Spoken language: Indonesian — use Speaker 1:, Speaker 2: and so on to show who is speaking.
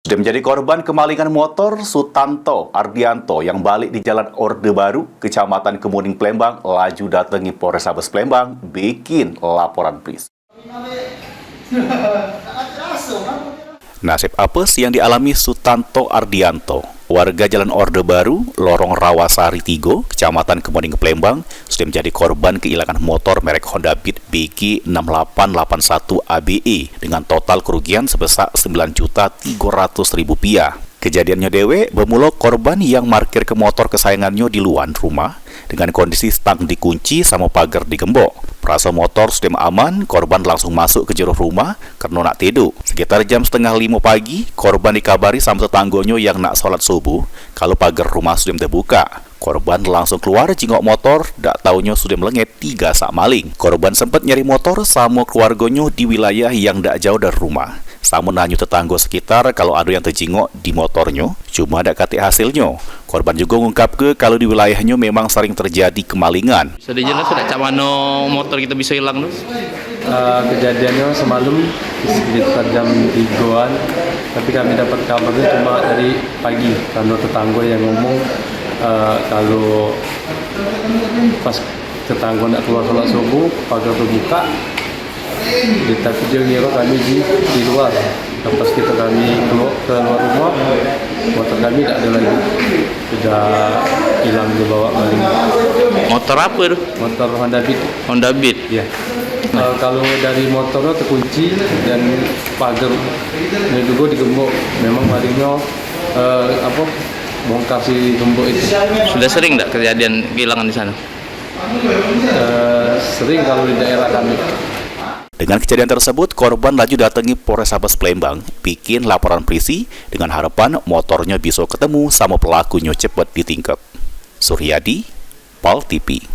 Speaker 1: Sudah menjadi korban kemalingan motor Sutanto Ardianto yang balik di Jalan Orde Baru, Kecamatan Kemuning, Palembang, laju datangi Polrestabes Palembang, bikin laporan polisi. Nasib apes yang dialami Sutanto Ardianto, warga Jalan Orde Baru, Lorong Rawasari 3, Kecamatan Kemuning, Palembang, sudah menjadi korban kehilangan motor merek Honda Beat BG 6881 ABE dengan total kerugian sebesar Rp9.300.000. Kejadiannya dewe bermula korban yang parkir ke motor kesayangannya di luar rumah dengan kondisi stang dikunci sama pagar digembok. Perasa motor sudah aman, korban langsung masuk ke jero rumah karena nak tidur. Sekitar jam 4:30 pagi, korban dikabari sama tetanggonya yang nak sholat subuh kalau pagar rumah sudah terbuka. Korban langsung keluar jingok motor, dak taunya sudah melengit 3 sak maling. Korban sempat nyari motor sama keluarganya di wilayah yang dak jauh dari rumah. Sama nanyu tetangga sekitar kalau ada yang terjingok di motornya, cuma ada kati hasilnya. Korban juga mengungkap ke kalau di wilayahnya memang sering terjadi kemalingan.
Speaker 2: Sudah jelas sudah cak mano motor kita bisa hilang tuh?
Speaker 3: Kejadiannya semalam sekitar jam 3-an, tapi kami dapat kabarnya cuma dari pagi karena tetangga yang ngomong kalau pas tetangga nak keluar sholat subuh pagar terbuka, tapi dia ngira kami di luar. Lepas kita kami keluar rumah, motor kami tak ada lagi, sudah hilang dibawa maling.
Speaker 2: Motor apa tuh?
Speaker 3: Motor Honda Beat.
Speaker 2: Honda Beat.
Speaker 3: Ya. Kalau dari motornya terkunci dan pagarnya juga digembok. Memang malingnya bongkar si gembok itu.
Speaker 2: Sudah sering tak kejadian kehilangan di sana?
Speaker 3: Sering kalau di daerah kami.
Speaker 1: Dengan kejadian tersebut, korban laju datangi Polrestabes Palembang, bikin laporan polisi dengan harapan motornya bisa ketemu sama pelakunya cepat ditangkap. Suryadi, PAL TV.